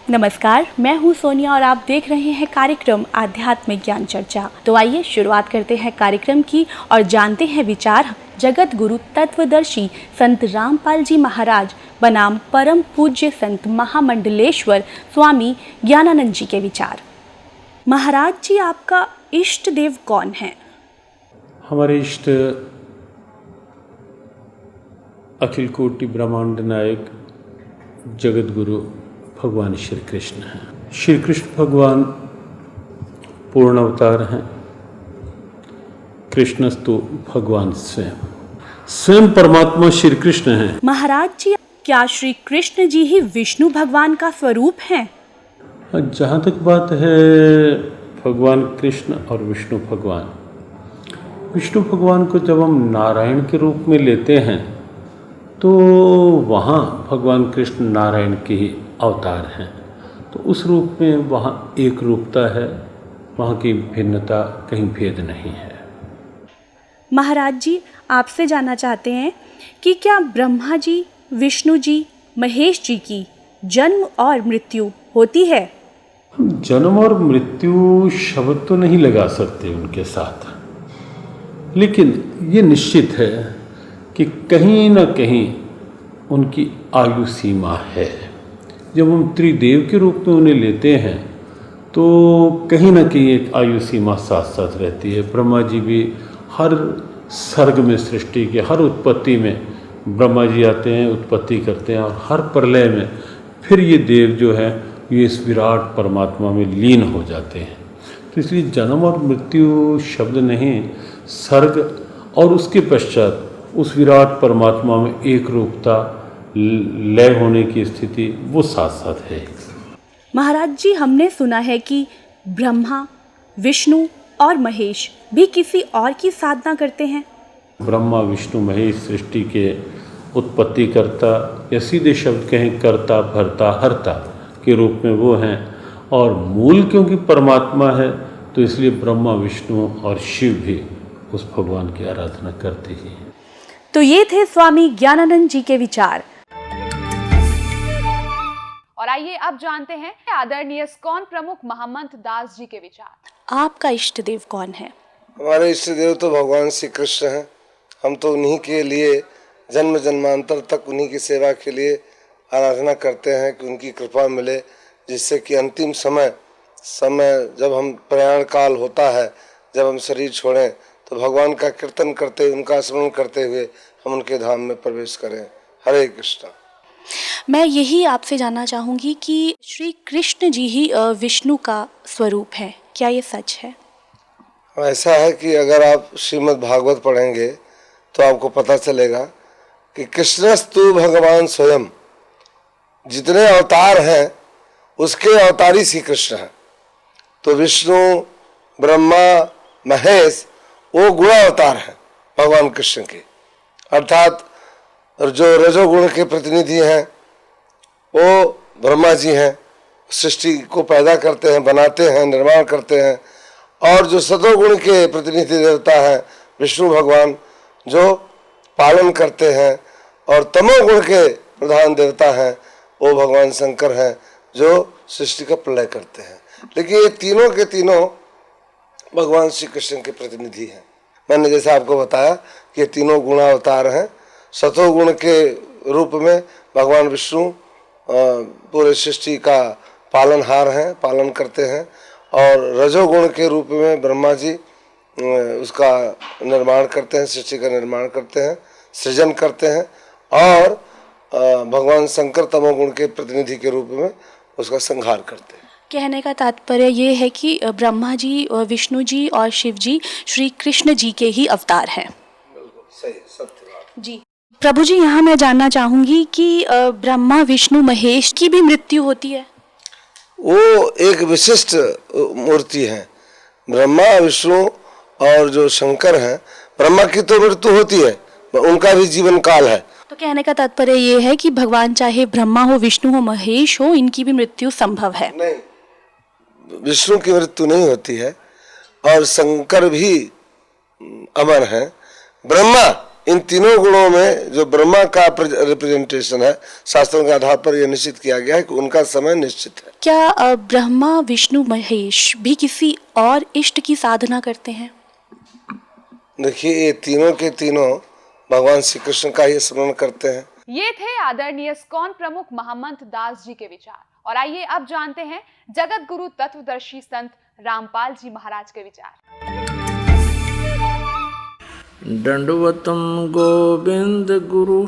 नमस्कार, मैं हूं सोनिया और आप देख रहे हैं कार्यक्रम आध्यात्मिक ज्ञान चर्चा। तो आइए शुरुआत करते हैं कार्यक्रम की और जानते हैं विचार जगत गुरु तत्वदर्शी संत रामपाल जी महाराज बनाम परम पूज्य संत महामंडलेश्वर स्वामी ज्ञानानंद जी के विचार। महाराज जी, आपका इष्ट देव कौन है? हमारे इष्ट अखिल कोटि ब्रह्मांड नायक जगत गुरु भगवान श्री कृष्ण हैं। श्री कृष्ण भगवान पूर्ण अवतार हैं। कृष्णस्तु भगवान स्वयं परमात्मा श्री कृष्ण हैं। महाराज जी, क्या श्री कृष्ण जी ही विष्णु भगवान का स्वरूप हैं? जहाँ तक बात है भगवान कृष्ण और विष्णु भगवान को जब हम नारायण के रूप में लेते हैं तो वहाँ भगवान कृष्ण नारायण के ही अवतार हैं। तो उस रूप में वहाँ एक रूपता है, वहाँ की भिन्नता कहीं भेद नहीं है। महाराज जी, आपसे जानना चाहते हैं कि क्या ब्रह्मा जी, विष्णु जी, महेश जी की जन्म और मृत्यु होती है? हम जन्म और मृत्यु शब्द तो नहीं लगा सकते उनके साथ, लेकिन ये निश्चित है कि कहीं न कहीं उनकी आयु सीमा है। जब हम त्रिदेव के रूप में उन्हें लेते हैं तो कहीं न कहीं एक आयु सीमा साथ साथ रहती है। ब्रह्मा जी भी हर सर्ग में, सृष्टि के हर उत्पत्ति में ब्रह्मा जी आते हैं, उत्पत्ति करते हैं, और हर प्रलय में फिर ये देव जो है ये इस विराट परमात्मा में लीन हो जाते हैं। तो इसलिए जन्म और मृत्यु शब्द नहीं, सर्ग और उसके पश्चात उस विराट परमात्मा में एक रूपता, लय होने की स्थिति वो साथ साथ है। महाराज जी, हमने सुना है कि ब्रह्मा, विष्णु और महेश भी किसी और की साधना करते हैं। ब्रह्मा, विष्णु, महेश सृष्टि के उत्पत्ति करता या सीधे शब्द कहें कर्ता, भरता, हरता के रूप में वो हैं। और मूल क्योंकि परमात्मा है तो इसलिए ब्रह्मा, विष्णु और शिव भी उस भगवान की आराधना करते ही हैं। तो ये थे स्वामी ज्ञानानंद जी के विचार। और आइए अब जानते हैं आदरणीय इस्कॉन प्रमुख महंत दास जी के विचार। आपका इष्ट देव कौन है? हमारे इष्ट देव तो भगवान श्री कृष्ण हैं। हम तो उन्हीं के लिए जन्म जन्मांतर तक उन्हीं की सेवा के लिए आराधना करते हैं कि उनकी कृपा मिले, जिससे कि अंतिम समय जब हम प्रयाण काल होता है, जब हम शरीर छोड़ें तो भगवान का कीर्तन करते, उनका स्मरण करते हुए हम उनके धाम में प्रवेश करें। हरे कृष्ण। मैं यही आपसे जानना चाहूँगी कि श्री कृष्ण जी ही विष्णु का स्वरूप है, क्या ये सच है? ऐसा है कि अगर आप श्रीमद् भागवत पढ़ेंगे तो आपको पता चलेगा कि कृष्णस्तु भगवान स्वयं, जितने अवतार हैं उसके अवतारी श्री कृष्ण हैं। तो विष्णु, ब्रह्मा, महेश वो गुण अवतार हैं भगवान कृष्ण के, अर्थात जो रजोगुण के प्रतिनिधि हैं वो ब्रह्मा जी हैं, सृष्टि को पैदा करते हैं, बनाते हैं, निर्माण करते हैं। और जो सतोगुण के प्रतिनिधि देवता हैं विष्णु भगवान, जो पालन करते हैं। और तमोगुण के प्रधान देवता हैं वो भगवान शंकर हैं, जो सृष्टि का प्रलय करते हैं। लेकिन ये तीनों के तीनों भगवान श्री कृष्ण के प्रतिनिधि हैं। मैंने जैसे आपको बताया कि ये तीनों गुणावतार हैं। सतोगुण के रूप में भगवान विष्णु पूरे सृष्टि का पालनहार हैं, पालन करते हैं। और रजोगुण के रूप में ब्रह्मा जी उसका निर्माण करते हैं, सृष्टि का निर्माण करते हैं, सृजन करते हैं। और भगवान शंकर तमोगुण के प्रतिनिधि के रूप में उसका संहार करते हैं। कहने का तात्पर्य ये है कि ब्रह्मा जी, विष्णु जी और शिव जी श्री कृष्ण जी के ही अवतार हैं। सही, सत्य जी। प्रभु जी, यहाँ मैं जानना चाहूँगी कि ब्रह्मा, विष्णु, महेश की भी मृत्यु होती है? वो एक विशिष्ट मूर्ति है। ब्रह्मा, विष्णु और जो शंकर हैं, ब्रह्मा की तो मृत्यु होती है, उनका भी जीवन काल है। तो कहने का तात्पर्य ये है कि भगवान चाहे ब्रह्मा हो, विष्णु हो, महेश हो, इनकी भी मृत्यु संभव है? नहीं, विष्णु की मृत्यु नहीं होती है और शंकर भी अमर हैं। ब्रह्मा इन तीनों गुणों में जो ब्रह्मा का रिप्रेजेंटेशन है, शास्त्रों के आधार पर यह निश्चित किया गया है कि उनका समय निश्चित है। क्या ब्रह्मा विष्णु महेश भी किसी और इष्ट की साधना करते हैं? देखिए, ये तीनों के तीनों भगवान श्री कृष्ण का ही स्मरण करते हैं। ये थे आदरणीय इस्कॉन प्रमुख महामंत दास जी के विचार। और आइए अब जानते हैं जगत गुरु तत्वदर्शी संत रामपाल जी महाराज के विचार। दंडवतम गोविंद गुरु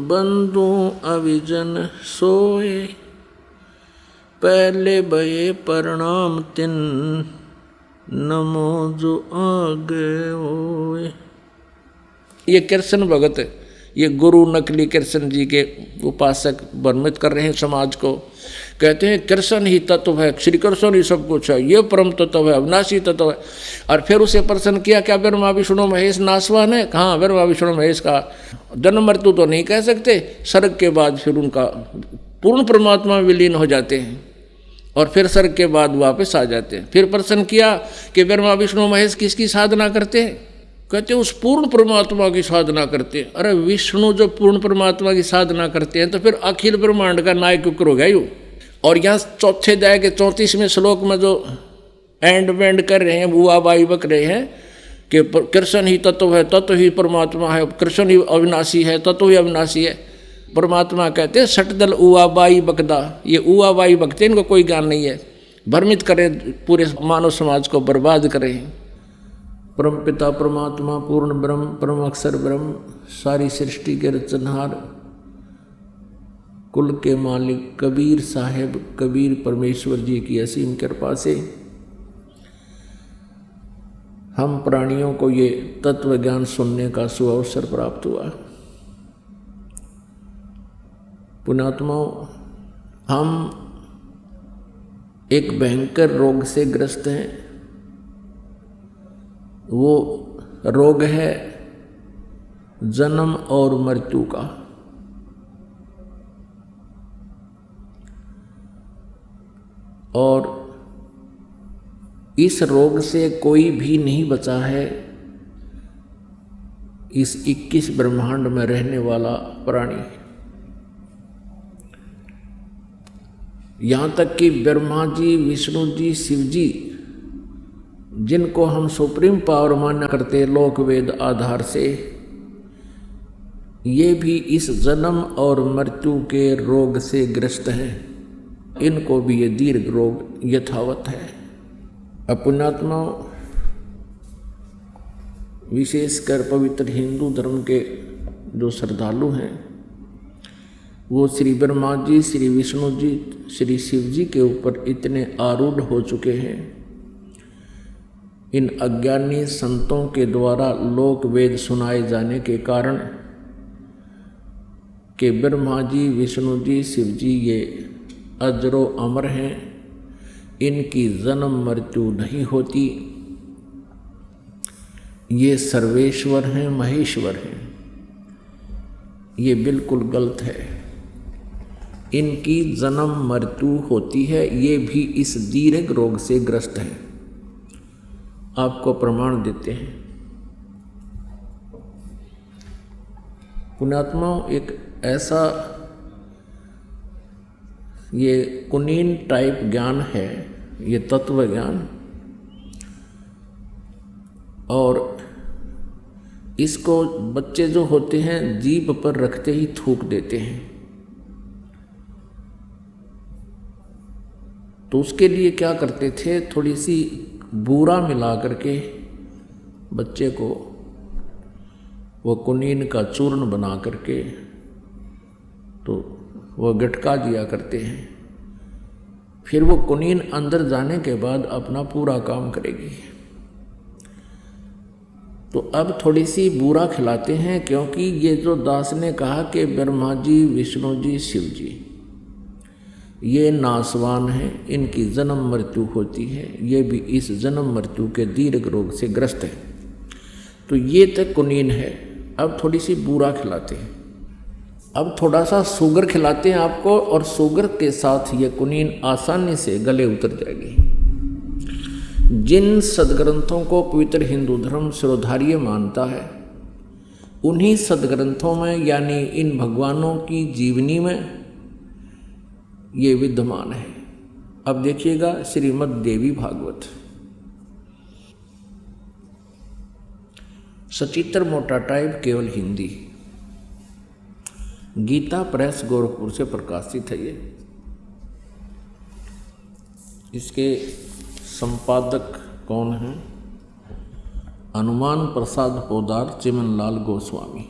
बंधु अविजन सोए, पहले भये प्रणाम तिन नमो जो आगे होए। ये कृष्ण भगत, ये गुरु नकली कृष्ण जी के उपासक भ्रमित कर रहे हैं समाज को। कहते हैं कृष्ण ही तत्व है, श्री कृष्ण ही सब कुछ है, ये परम तत्व है, अविनाशी तत्व है। और फिर उसे प्रश्न किया, क्या ब्रह्मा विष्णु महेश नासवान है? कहाँ, ब्रह्मा विष्णु महेश का जन्म मृत्यु तो नहीं कह सकते। स्वर्ग के बाद फिर उनका पूर्ण परमात्मा में विलीन हो जाते हैं और फिर स्वर्ग के बाद वापस आ जाते हैं। फिर प्रश्न किया कि ब्रह्मा विष्णु महेश किसकी साधना करते हैं? कहते उस पूर्ण परमात्मा की साधना करते हैं। अरे विष्णु जो पूर्ण परमात्मा की साधना करते हैं तो फिर अखिल ब्रह्मांड का नायक हो गया यूँ। और यहाँ चौथे अध्याय के 34वें श्लोक में जो एंड वेंड कर रहे हैं, बुआ बाई बक रहे हैं कि कृष्ण ही तत्व है, तत्व ही परमात्मा है, कृष्ण ही अविनाशी है, तत्व ही अविनाशी है। परमात्मा कहते हैं सटदल उआ बाई बकदा, ये उआ बाई बकते, इनको कोई ज्ञान नहीं है, भ्रमित करें, पूरे मानव समाज को बर्बाद करें। परम पिता परमात्मा पूर्ण ब्रह्म, परम अक्षर ब्रह्म, सारी सृष्टि के रचनहार, कुल के मालिक कबीर साहेब कबीर परमेश्वर जी की असीम कृपा से हम प्राणियों को ये तत्व ज्ञान सुनने का सुअवसर प्राप्त हुआ। पुण्यात्माओं, हम एक भयंकर रोग से ग्रस्त हैं। वो रोग है जन्म और मृत्यु का। और इस रोग से कोई भी नहीं बचा है, इस 21 ब्रह्मांड में रहने वाला प्राणी। यहाँ तक कि ब्रह्मा जी, विष्णु जी, शिव जी, जिनको हम सुप्रीम पावर माना करते लोक वेद आधार से, ये भी इस जन्म और मृत्यु के रोग से ग्रस्त हैं। इनको भी ये दीर्घ रोग यथावत है। पुण्यात्माओं, विशेषकर पवित्र हिंदू धर्म के जो श्रद्धालु हैं, वो श्री ब्रह्मा जी, श्री विष्णु जी, श्री शिव जी के ऊपर इतने आरूढ़ हो चुके हैं। इन अज्ञानी संतों के द्वारा लोक वेद सुनाए जाने के कारण कि ब्रह्मा जी, विष्णु जी, शिव जी ये अजरो अमर हैं, इनकी जन्म मृत्यु नहीं होती, ये सर्वेश्वर हैं, महेश्वर हैं। ये बिल्कुल गलत है। इनकी जन्म मृत्यु होती है, ये भी इस दीर्घ रोग से ग्रस्त हैं। आपको प्रमाण देते हैं। पुण्यात्माओं, एक ऐसा ये कुनीन टाइप ज्ञान है, ये तत्व ज्ञान, और इसको बच्चे जो होते हैं जीभ पर रखते ही थूक देते हैं। तो उसके लिए क्या करते थे, थोड़ी सी बूरा मिला करके बच्चे को वो कुनीन का चूर्ण बना करके तो वो गटका दिया करते हैं। फिर वो कुनीन अंदर जाने के बाद अपना पूरा काम करेगी। तो अब थोड़ी सी बूरा खिलाते हैं, क्योंकि ये जो दास ने कहा कि ब्रह्मा जी, विष्णु जी, शिव जी ये नासवान हैं, इनकी जन्म मृत्यु होती है, ये भी इस जन्म मृत्यु के दीर्घ रोग से ग्रस्त है। तो ये तक कुनीन है। अब थोड़ी सी बूरा खिलाते हैं। अब थोड़ा सा शुगर खिलाते हैं आपको, और शुगर के साथ ये कुनीन आसानी से गले उतर जाएगी। जिन सदग्रंथों को पवित्र हिंदू धर्म शिरोधार्य मानता है, उन्हीं सदग्रंथों में यानी इन भगवानों की जीवनी में ये विद्यमान है। अब देखिएगा श्रीमद् देवी भागवत, सचित्र मोटा टाइप, केवल हिंदी, गीता प्रेस गोरखपुर से प्रकाशित है। ये इसके संपादक कौन हैं? हनुमान प्रसाद पोदार, चिमनलाल गोस्वामी।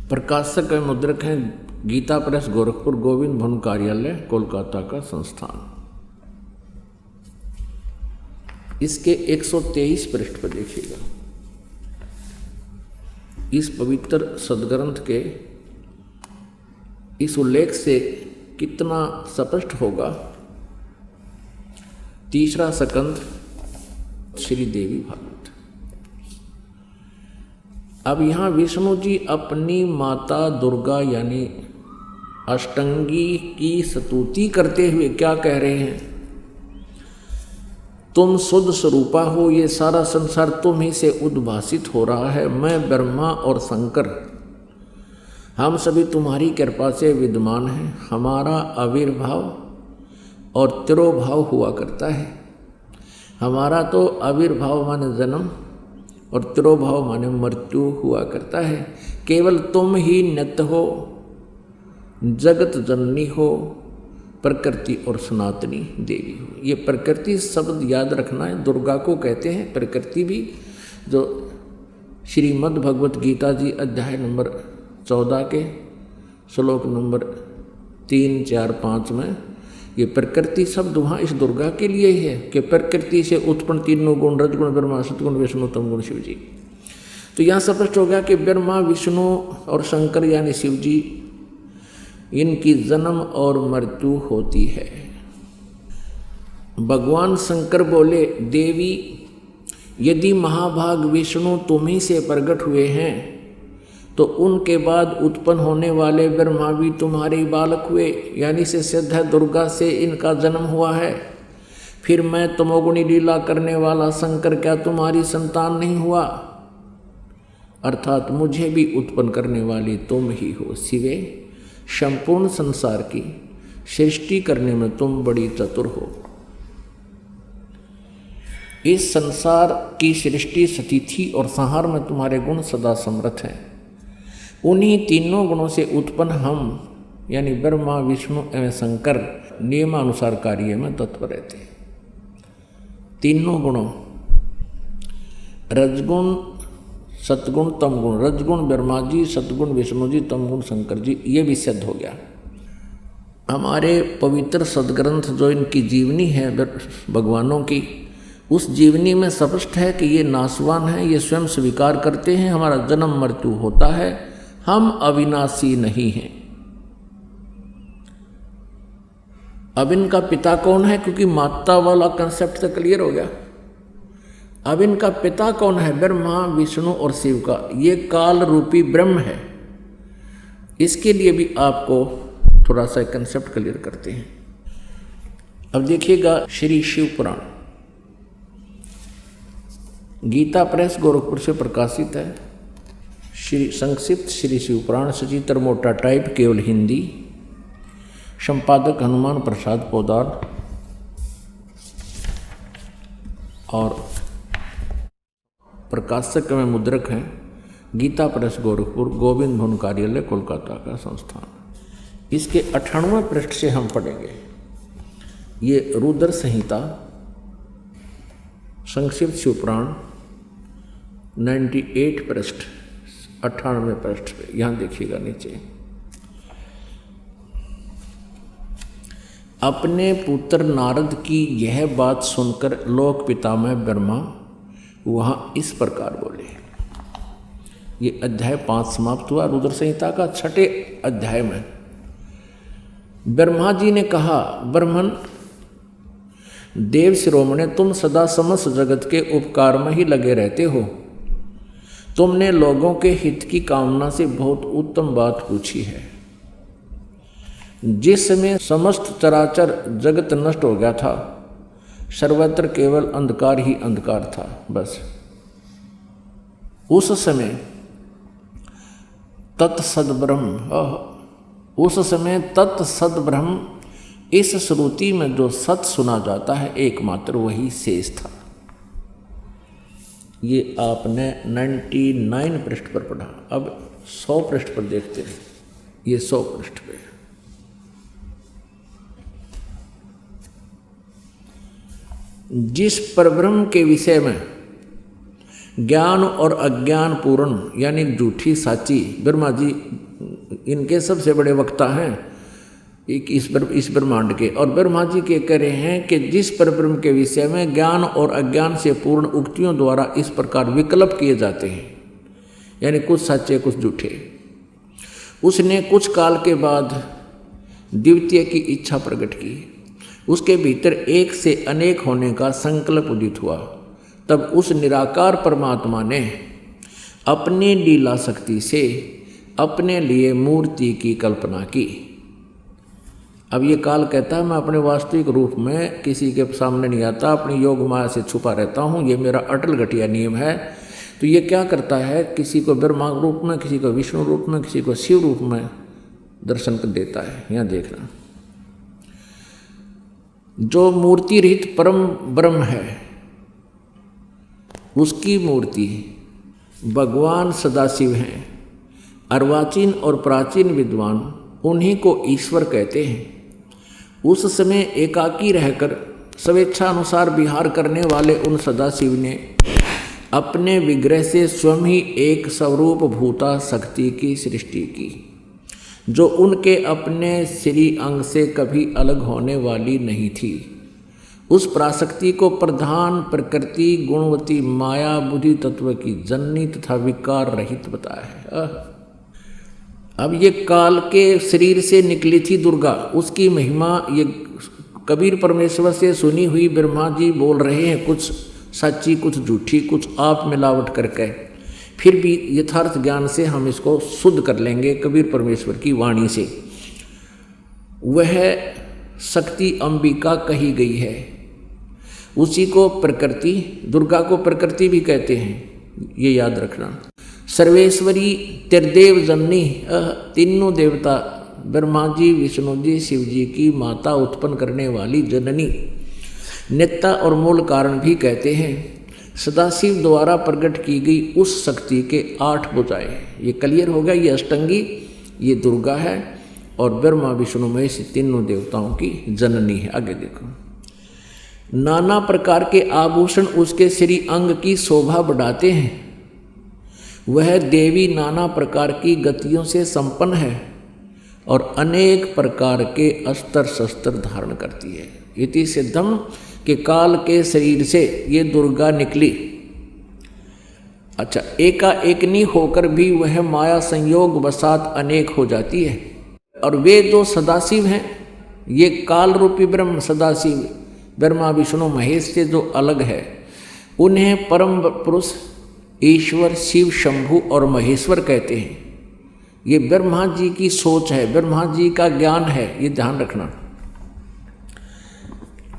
प्रकाशक व मुद्रक हैं गीता प्रेस गोरखपुर, गोविंद भवन कार्यालय, कोलकाता का संस्थान। इसके 123 पृष्ठ पर देखिएगा। इस पवित्र सदग्रंथ के इस उल्लेख से कितना स्पष्ट होगा। तीसरा स्कंध श्री देवी भागवत। अब यहाँ विष्णु जी अपनी माता दुर्गा यानी अष्टंगी की स्तुति करते हुए क्या कह रहे हैं? तुम शुद्ध स्वरूपा हो, ये सारा संसार तुम ही से उद्भासित हो रहा है। मैं ब्रह्मा और शंकर हम सभी तुम्हारी कृपा से विद्यमान हैं। हमारा आविर्भाव और तिरोभाव हुआ करता है। हमारा तो आविर्भाव माने जन्म और तिरोभाव माने मृत्यु हुआ करता है। केवल तुम ही नित्य हो, जगत जननी हो, प्रकृति और सनातनी देवी हो। ये प्रकृति शब्द याद रखना है, दुर्गा को कहते हैं प्रकृति भी। जो श्रीमद् भगवत गीता जी अध्याय नंबर 14 के श्लोक नंबर 3, 4, 5 में ये प्रकृति शब्द वहाँ इस दुर्गा के लिए ही है कि प्रकृति से उत्पन्न तीनों गुण, रजगुण ब्रह्मा, सतगुण विष्णु, तमगुण शिव जी। तो यहाँ स्पष्ट हो गया कि ब्रह्मा, विष्णु और शंकर यानी शिव जी, इनकी जन्म और मृत्यु होती है। भगवान शंकर बोले, देवी यदि महाभाग विष्णु तुम ही से प्रकट हुए हैं तो उनके बाद उत्पन्न होने वाले ब्रह्मा भी तुम्हारे ही बालक हुए, यानी से सिद्ध है दुर्गा से इनका जन्म हुआ है। फिर मैं तमोगुणी लीला करने वाला शंकर क्या तुम्हारी संतान नहीं हुआ? अर्थात मुझे भी उत्पन्न करने वाली तुम ही हो शिवे। संपूर्ण संसार की सृष्टि करने में तुम बड़ी चतुर हो। इस संसार की सृष्टि, स्थिति और संहार में तुम्हारे गुण सदा समर्थ हैं। उन्हीं तीनों गुणों से उत्पन्न हम यानी ब्रह्मा, विष्णु एवं शंकर नियमानुसार कार्य में तत्पर रहते हैं। तीनों गुणों रजगुण, सतगुण, तमगुण। रजगुण ब्रह्मा जी, सतगुण विष्णु जी, तमगुण शंकर जी, ये भी सिद्ध हो गया। हमारे पवित्र सदग्रंथ जो इनकी जीवनी है भगवानों की, उस जीवनी में स्पष्ट है कि ये नाशवान है, ये स्वयं स्वीकार करते हैं हमारा जन्म मृत्यु होता है, हम अविनाशी नहीं हैं। अब इनका पिता कौन है? क्योंकि माता वाला कंसेप्ट तो क्लियर हो गया। अब इनका पिता कौन है? ब्रह्मा, विष्णु और शिव का। ये काल रूपी ब्रह्म है। इसके लिए भी आपको थोड़ा सा कंसेप्ट क्लियर करते हैं। अब देखिएगा श्री शिव पुराण, गीता प्रेस गोरखपुर से प्रकाशित है। श्री संक्षिप्त श्री शिव पुराण, सचित्र मोटा टाइप, केवल हिंदी। संपादक हनुमान प्रसाद पोदार और प्रकाशक में मुद्रक हैं गीता प्रेस गोरखपुर, गोविंद भवन कार्यालय, कोलकाता का संस्थान। इसके 98वें पृष्ठ से हम पढ़ेंगे। ये रुद्र संहिता संक्षिप्त शिवपुराण 98 पृष्ठ, 98वें पृष्ठ पे, यहाँ देखिएगा नीचे। अपने पुत्र नारद की यह बात सुनकर लोक पितामह ब्रह्मा वहाँ इस प्रकार बोले। ये अध्याय 5 समाप्त हुआ रुद्र संहिता का। 6ठे अध्याय में ब्रह्मा जी ने कहा, ब्रह्मन देव शिरोमणे, तुम सदा समस्त जगत के उपकार में ही लगे रहते हो। तुमने लोगों के हित की कामना से बहुत उत्तम बात पूछी है। जिस समय समस्त चराचर जगत नष्ट हो गया था, सर्वत्र केवल अंधकार ही अंधकार था। बस उस समय तत्सद ब्रह्म, उस समय तत्सद ब्रह्म, इस श्रुति में जो सत सुना जाता है एकमात्र वही शेष था। ये आपने 99 पृष्ठ पर पढ़ा। अब 100 पृष्ठ पर देखते हैं। ये 100 पृष्ठ पे जिस परब्रह्म के विषय में ज्ञान और अज्ञान पूर्ण यानी झूठी साची, ब्रह्मा जी इनके सबसे बड़े वक्ता हैं इस ब्रह्मांड के, और ब्रह्मा जी के कह रहे हैं कि जिस परब्रह्म के विषय में ज्ञान और अज्ञान से पूर्ण उक्तियों द्वारा इस प्रकार विकल्प किए जाते हैं, यानी कुछ सच्चे कुछ झूठे, उसने कुछ काल के बाद द्वितीय की इच्छा प्रकट की। उसके भीतर एक से अनेक होने का संकल्प उदित हुआ। तब उस निराकार परमात्मा ने अपनी लीला शक्ति से अपने लिए मूर्ति की कल्पना की। अब ये काल कहता है मैं अपने वास्तविक रूप में किसी के सामने नहीं आता, अपनी योग माया से छुपा रहता हूँ, ये मेरा अटल घटिया नियम है। तो ये क्या करता है, किसी को ब्रह्मा रूप में, किसी को विष्णु रूप में, किसी को शिव रूप में दर्शन कर देता है। यहाँ देखना, जो मूर्ति रहित परम ब्रह्म है उसकी मूर्ति भगवान सदाशिव हैं। अर्वाचीन और प्राचीन विद्वान उन्हीं को ईश्वर कहते हैं। उस समय एकाकी रहकर स्वेच्छानुसार विहार करने वाले उन सदाशिव ने अपने विग्रह से स्वयं ही एक स्वरूप भूता शक्ति की सृष्टि की, जो उनके अपने श्री अंग से कभी अलग होने वाली नहीं थी। उस पराशक्ति को प्रधान प्रकृति गुणवती माया बुद्धि तत्व की जननी तथा विकार रहित बताया है। अब ये काल के शरीर से निकली थी दुर्गा, उसकी महिमा ये कबीर परमेश्वर से सुनी हुई ब्रह्मा जी बोल रहे हैं, कुछ सच्ची कुछ झूठी, कुछ आप मिलावट करके। फिर भी यथार्थ ज्ञान से हम इसको शुद्ध कर लेंगे कबीर परमेश्वर की वाणी से। वह शक्ति अंबिका कही गई है, उसी को प्रकृति, दुर्गा को प्रकृति भी कहते हैं, ये याद रखना। सर्वेश्वरी त्रिदेव जननी, तीनों देवता ब्रह्मा जी, विष्णु जी, शिव जी की माता, उत्पन्न करने वाली जननी, नेता और मूल कारण भी कहते हैं। सदाशिव द्वारा प्रकट की गई उस शक्ति के 8 भुजाएं, ये क्लियर होगा। ये अष्टंगी, ये दुर्गा है, और ब्रह्मा विष्णु महेश तीनों देवताओं की जननी है। आगे देखो, नाना प्रकार के आभूषण उसके श्री अंग की शोभा बढ़ाते हैं। वह देवी नाना प्रकार की गतियों से संपन्न है और अनेक प्रकार के अस्त्र शस्त्र धारण करती है। इति सिद्धम के काल के शरीर से ये दुर्गा निकली। अच्छा, एकाएकनी होकर भी वह माया संयोग वसात अनेक हो जाती है। और वे जो सदाशिव हैं, ये काल रूपी ब्रह्म सदाशिव ब्रह्मा विष्णु महेश से जो अलग है, उन्हें परम पुरुष ईश्वर शिव शंभु और महेश्वर कहते हैं। ये ब्रह्मा जी की सोच है, ब्रह्मा जी का ज्ञान है, ये ध्यान रखना।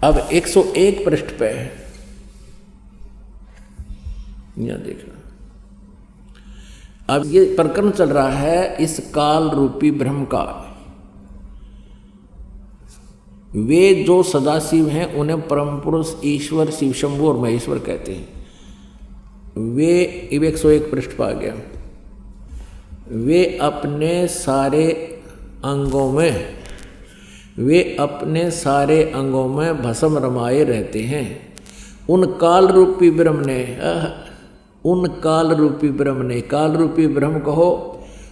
अब 101 पृष्ठ पे यह देखना। अब ये प्रकरण चल रहा है इस काल रूपी ब्रह्म का। वे जो सदाशिव हैं उन्हें परम पुरुष ईश्वर शिव शंभु और महेश्वर कहते हैं। वे 101 पृष्ठ पर आ गया। वे अपने सारे अंगों में भस्म रमाए रहते हैं। उन काल रूपी ब्रह्म ने, काल रूपी ब्रह्म कहो,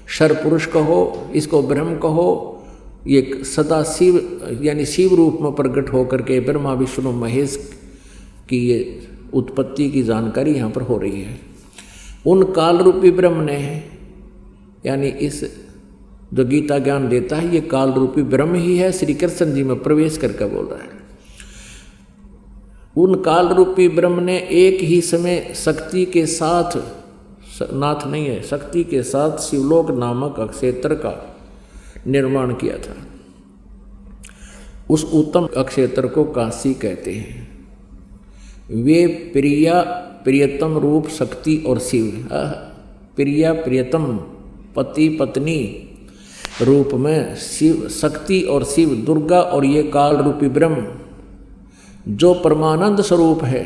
शरपुरुष कहो, इसको ब्रह्म कहो, ये सदा शिव यानी शिव रूप में प्रकट होकर के ब्रह्मा विष्णु महेश की ये उत्पत्ति की जानकारी यहाँ पर हो रही है। उन काल रूपी ब्रह्म ने, यानी इस जो गीता ज्ञान देता है, ये काल रूपी ब्रह्म ही है। श्री कृष्ण जी में प्रवेश करके बोल रहा है। उन काल रूपी ब्रह्म ने एक ही समय शक्ति के साथ, नाथ नहीं है, शक्ति के साथ शिवलोक नामक अक्षेत्र का निर्माण किया था। उस उत्तम अक्षेत्र को काशी कहते हैं। वे प्रियतम रूप शक्ति और शिव, प्रियतम पति पत्नी रूप में शिव शक्ति और शिव दुर्गा और ये काल रूपी ब्रह्म जो परमानंद स्वरूप है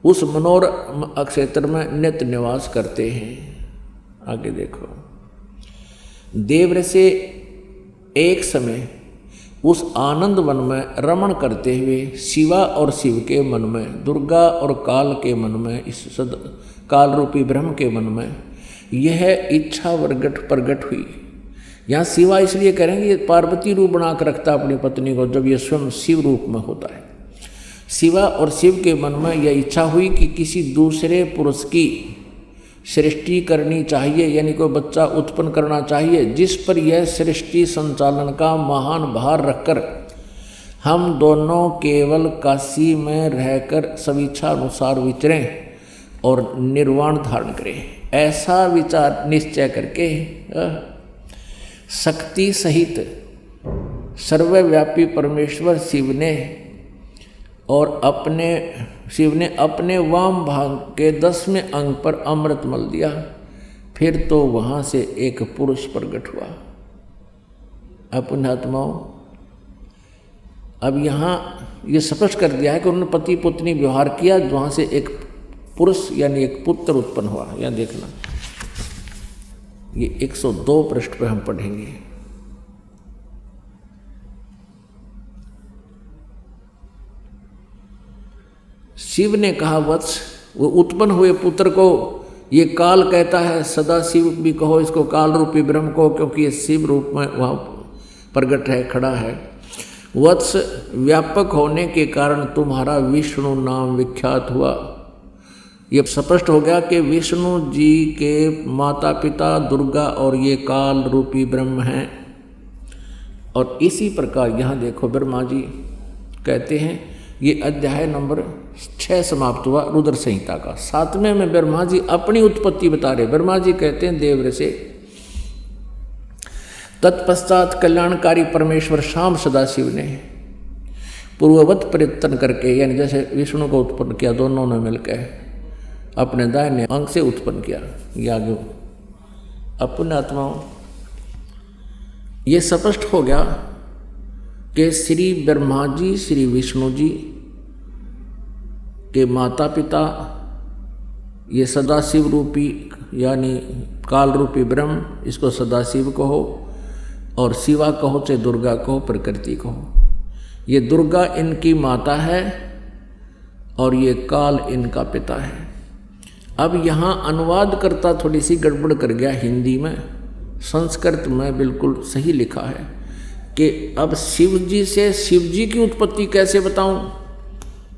उस मनोरम क्षेत्र में नित्य निवास करते हैं। आगे देखो, देव से एक समय उस आनंद वन में रमण करते हुए शिवा और शिव के मन में, दुर्गा और काल के मन में, इस काल रूपी ब्रह्म के मन में यह इच्छा प्रगट हुई। यहाँ शिवा इसलिए करेंगे ये पार्वती रूप बना कर रखता अपनी पत्नी को, जब ये स्वयं शिव रूप में होता है। शिवा और शिव के मन में यह इच्छा हुई कि किसी दूसरे पुरुष की सृष्टि करनी चाहिए, यानी कोई बच्चा उत्पन्न करना चाहिए जिस पर यह सृष्टि संचालन का महान भार रखकर हम दोनों केवल काशी में रहकर स्वेच्छा अनुसार विचरें और निर्वाण धारण करें। ऐसा विचार निश्चय करके शक्ति सहित सर्वव्यापी परमेश्वर शिव ने अपने वाम भाग के 10वें अंग पर अमृत मल दिया। फिर तो वहाँ से एक पुरुष प्रकट हुआ। पुण्यात्माओं, अब यहाँ ये स्पष्ट कर दिया है कि उन्होंने पति पत्नी व्यवहार किया, वहाँ से एक पुरुष यानी एक पुत्र उत्पन्न हुआ। यहाँ देखना, ये 102 पृष्ठ पर हम पढ़ेंगे। शिव ने कहा, वत्स, वो उत्पन्न हुए पुत्र को ये काल कहता है, सदा शिव भी कहो इसको, काल रूपी ब्रह्म को, क्योंकि ये शिव रूप में वहाँ प्रगट है, खड़ा है। वत्स, व्यापक होने के कारण तुम्हारा विष्णु नाम विख्यात हुआ। ये स्पष्ट हो गया कि विष्णु जी के माता पिता दुर्गा और ये काल रूपी ब्रह्म हैं। और इसी प्रकार यहाँ देखो, ब्रह्मा जी कहते हैं, ये अध्याय नंबर 6 समाप्त हुआ रुद्र संहिता का। 7वें में ब्रह्मा जी अपनी उत्पत्ति बता रहे। ब्रह्मा जी कहते हैं देव से, तत्पश्चात कल्याणकारी परमेश्वर शाम सदाशिव ने पूर्ववत प्रयत्न करके, यानी जैसे विष्णु को उत्पन्न किया, दोनों ने मिलकर अपने दाहिने अंग से उत्पन्न किया। याज्ञ अपने आत्माओं, ये स्पष्ट हो गया कि श्री ब्रह्मा जी श्री विष्णु जी के माता पिता ये सदाशिव रूपी यानी काल रूपी ब्रह्म, इसको सदाशिव कहो, और शिवा कहो चाहे दुर्गा कहो, प्रकृति कहो। ये दुर्गा इनकी माता है और ये काल इनका पिता है। अब यहाँ अनुवाद करता थोड़ी सी गड़बड़ कर गया हिंदी में, संस्कृत में बिल्कुल सही लिखा है कि अब शिव जी से शिव जी की उत्पत्ति कैसे बताऊं,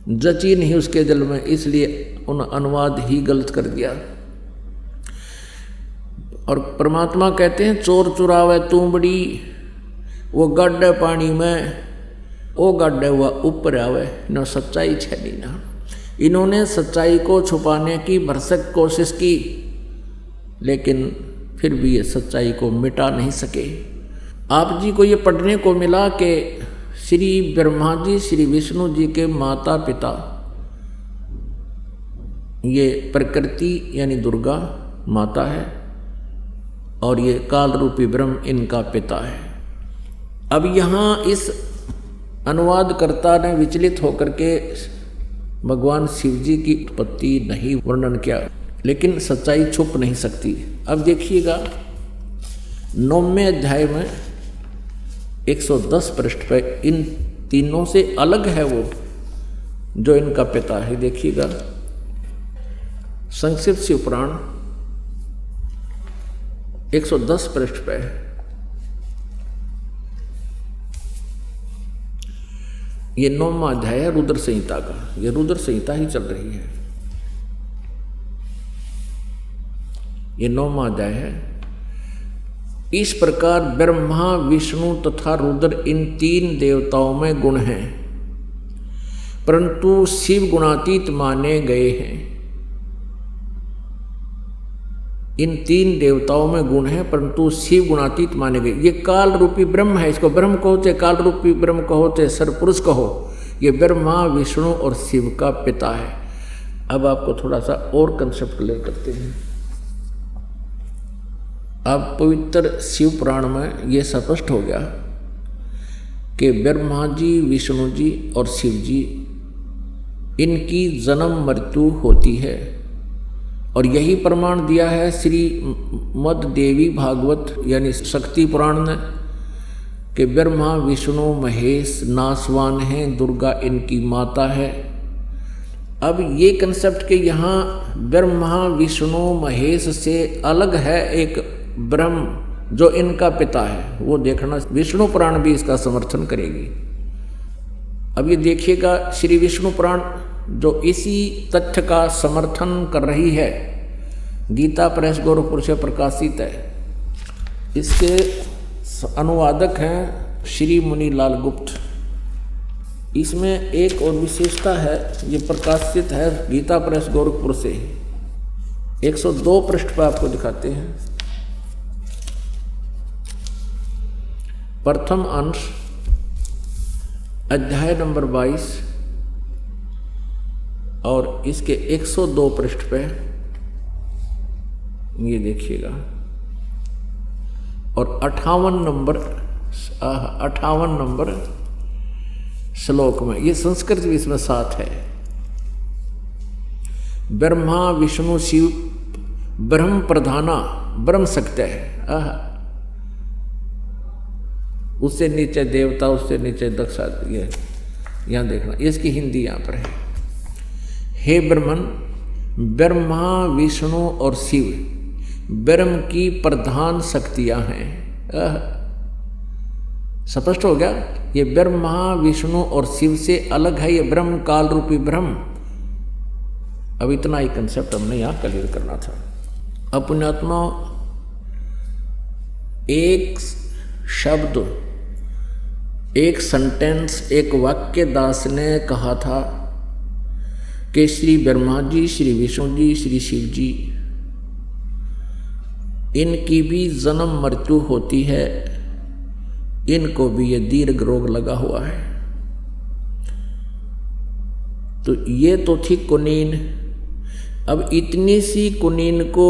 जची नहीं उसके दिल में, इसलिए उन अनुवाद ही गलत कर दिया। और परमात्मा कहते हैं, चोर चुरावे तूंबड़ी, वो गड्ढे पानी में, वो गड्ढे हुआ ऊपर आवे, न सच्चाई छेड़ी ना। इन्होंने सच्चाई को छुपाने की भरसक कोशिश की, लेकिन फिर भी ये सच्चाई को मिटा नहीं सके। आप जी को ये पढ़ने को मिला कि श्री ब्रह्मा जी श्री विष्णु जी के माता पिता ये प्रकृति यानी दुर्गा माता है और ये काल रूपी ब्रह्म इनका पिता है। अब यहाँ इस अनुवादकर्ता ने विचलित होकर के भगवान शिव जी की उत्पत्ति नहीं वर्णन किया, लेकिन सच्चाई छुप नहीं सकती। अब देखिएगा 9वें अध्याय में 110 पृष्ठ पर इन तीनों से अलग है वो जो इनका पिता है। देखिएगा, संक्षिप्त शिव पुराण 110 पृष्ठ पे ये 9वां अध्याय है रुद्र संहिता का। ये रुद्र संहिता ही चल रही है, ये 9वां अध्याय है। इस प्रकार ब्रह्मा विष्णु तथा रुद्र इन 3 देवताओं में गुण हैं, परंतु शिव गुणातीत माने गए हैं। इन 3 देवताओं में गुण है परंतु शिव गुणातीत माने गए। ये काल रूपी ब्रह्म है, इसको ब्रह्म कहो चाहे काल रूपी ब्रह्म कहो चाहे सरपुरुष कहो, ये ब्रह्मा विष्णु और शिव का पिता है। अब आपको थोड़ा सा और कंसेप्ट क्लियर करते हैं। अब पवित्र शिव पुराण में ये स्पष्ट हो गया कि ब्रह्मा जी, विष्णु जी और शिव जी, इनकी जन्म मृत्यु होती है। और यही प्रमाण दिया है श्री मद देवी भागवत यानी शक्ति पुराण ने कि ब्रह्मा विष्णु महेश नासवान हैं, दुर्गा इनकी माता है। अब ये कंसेप्ट के यहाँ ब्रह्मा विष्णु महेश से अलग है एक ब्रह्म जो इनका पिता है, वो देखना विष्णु पुराण भी इसका समर्थन करेगी। अब ये देखिएगा श्री विष्णु पुराण जो इसी तथ्य का समर्थन कर रही है, गीता प्रेस गोरखपुर से प्रकाशित है। इसके अनुवादक हैं श्री मुनीलाल गुप्त। इसमें एक और विशेषता है, ये प्रकाशित है गीता प्रेस गोरखपुर से। 102 पृष्ठ पर आपको दिखाते हैं। प्रथम अंश अध्याय नंबर 22 और इसके 102 पृष्ठ पे ये देखिएगा। और 58 नंबर श्लोक में ये संस्कृत भी इसमें साथ है। ब्रह्मा विष्णु शिव ब्रह्म प्रधाना ब्रह्म सत्य है। उससे नीचे देवता, उससे नीचे दक्ष। ये यहाँ देखना, इसकी हिंदी यहाँ पर है। हे ब्रह्मन, ब्रह्मा विष्णु और शिव ब्रह्म की प्रधान शक्तियां हैं। स्पष्ट हो गया, ये ब्रह्मा विष्णु और शिव से अलग है, ये ब्रह्म काल रूपी ब्रह्म। अब इतना ही कंसेप्ट हमने यहाँ क्लियर करना था। अपनात्मा एक शब्द, एक सेंटेंस, एक वाक्य दास ने कहा था कि श्री ब्रह्मा जी, श्री विष्णु जी, श्री शिव जी, इनकी भी जन्म मृत्यु होती है, इनको भी ये दीर्घ रोग लगा हुआ है। तो ये तो थी कुनीन। अब इतनी सी कुनीन को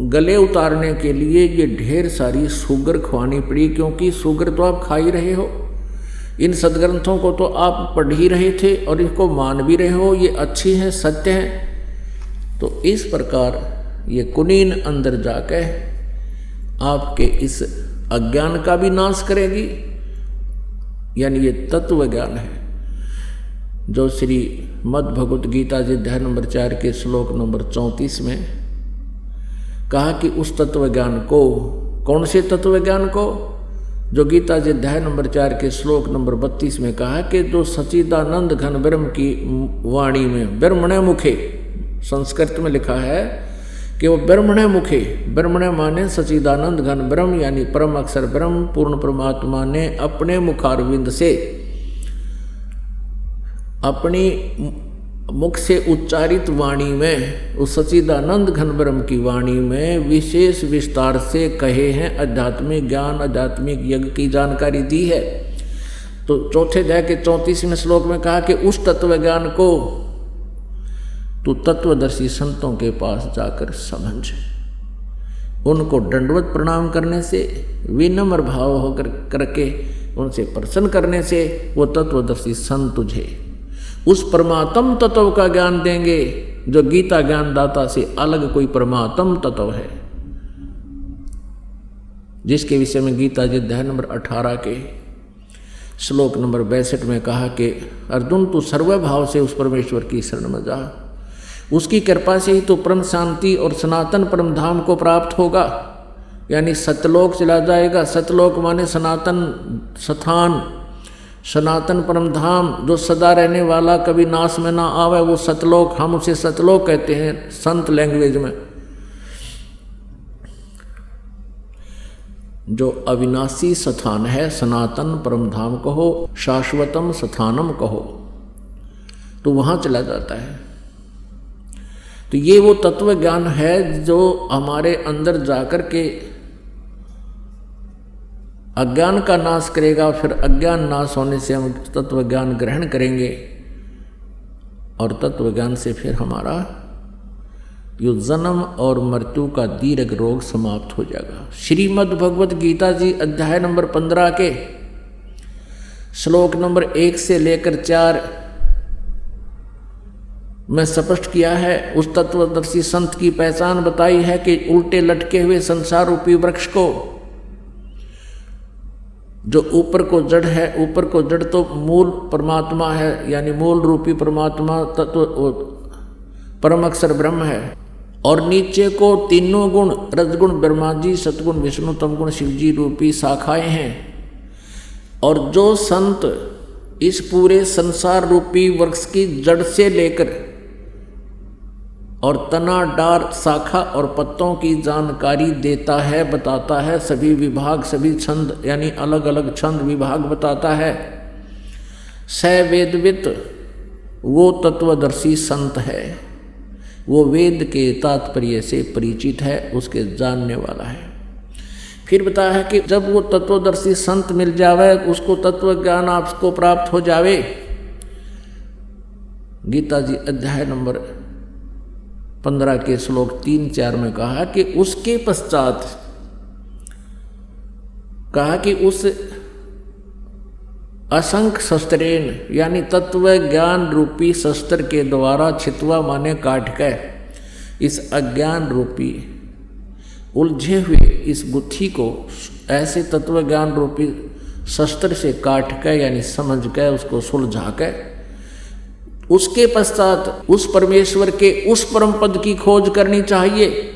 गले उतारने के लिए ये ढेर सारी शुगर खुआनी पड़ी, क्योंकि शुगर तो आप खा ही रहे हो, इन सदग्रंथों को तो आप पढ़ ही रहे थे और इनको मान भी रहे हो, ये अच्छी हैं, सत्य हैं। तो इस प्रकार ये कुनीन अंदर जाके आपके इस अज्ञान का भी नाश करेगी। यानी ये तत्व ज्ञान है जो श्री मद् भगवत गीता जी अध्याय नंबर 4 के श्लोक नंबर 34 में कहा कि उस तत्व ज्ञान को, कौन से तत्व ज्ञान को, जो गीता जी अध्याय नंबर 4 के श्लोक नंबर 32 में कहा कि जो सच्चिदानंद घन ब्रह्म की वाणी में, ब्रह्मणे मुखे संस्कृत में लिखा है कि वो ब्रह्मणे मुखे, ब्रह्मणे माने सच्चिदानंद घन ब्रह्म यानी परम अक्षर ब्रह्म पूर्ण परमात्मा ने अपने मुखारविंद से, अपनी मुख से उच्चारित वाणी में, उस सच्चिदानंद घन ब्रह्म की वाणी में विशेष विस्तार से कहे हैं आध्यात्मिक ज्ञान, आध्यात्मिक यज्ञ की जानकारी दी है। तो चौथे अध्याय के 34वें श्लोक में कहा कि उस तत्व ज्ञान को तू तत्वदर्शी संतों के पास जाकर समझ। उनको दंडवत प्रणाम करने से, विनम्र भाव होकर करके उनसे प्रसन्न करने से वो तत्वदर्शी संत तुझे उस परमात्म तत्व का ज्ञान देंगे जो गीता ज्ञानदाता से अलग कोई परमात्म तत्व है, जिसके विषय में गीता जी अध्याय नंबर 18 के श्लोक नंबर 62 में कहा कि अर्जुन तू सर्वभाव से उस परमेश्वर की शरण में जा, उसकी कृपा से ही तो परम शांति और सनातन परम धाम को प्राप्त होगा, यानी सतलोक चला जाएगा। सतलोक माने सनातन स्थान, सनातन परम धाम जो सदा रहने वाला, कभी नाश में ना आवे, वो सतलोक, हम उसे सतलोक कहते हैं संत लैंग्वेज में। जो अविनाशी स्थान है, सनातन परम धाम कहो, शाश्वतम स्थानम कहो, तो वहाँ चला जाता है। तो ये वो तत्व ज्ञान है जो हमारे अंदर जाकर के अज्ञान का नाश करेगा। फिर अज्ञान नाश होने से हम तत्व ज्ञान ग्रहण करेंगे और तत्व ज्ञान से फिर हमारा यो जन्म और मृत्यु का दीर्घ रोग समाप्त हो जाएगा। श्रीमद् भगवत गीता जी अध्याय नंबर 15 के श्लोक नंबर 1 से लेकर 4 में स्पष्ट किया है। उस तत्वदर्शी संत की पहचान बताई है कि उल्टे लटके हुए संसार रूपी वृक्ष को, जो ऊपर को जड़ है, ऊपर को जड़ तो मूल परमात्मा है, यानी मूल रूपी परमात्मा तत्व परम अक्षर ब्रह्म है, और नीचे को तीनों गुण रजगुण ब्रह्मा जी, सतगुण विष्णु, तमगुण शिव जी रूपी शाखाएं हैं। और जो संत इस पूरे संसार रूपी वृक्ष की जड़ से लेकर और तना, डार, शाखा और पत्तों की जानकारी देता है, बताता है, सभी विभाग, सभी छंद यानी अलग अलग छंद विभाग बताता है, स वेदवित वो तत्वदर्शी संत है। वो वेद के तात्पर्य से परिचित है, उसके जानने वाला है। फिर बताया है कि जब वो तत्वदर्शी संत मिल जावे, उसको तत्व ज्ञान आपको प्राप्त हो जावे। गीता जी अध्याय नंबर 15 के श्लोक 3-4 में कहा कि उसके पश्चात कहा कि उस असंख्य शस्त्रेन यानी तत्व ज्ञान रूपी शस्त्र के द्वारा छितवा माने काट कर इस अज्ञान रूपी उलझे हुए इस गुत्थी को ऐसे तत्व ज्ञान रूपी शस्त्र से काट कर यानी समझ कर उसको सुलझा कर उसके पश्चात उस परमेश्वर के उस परम पद की खोज करनी चाहिए,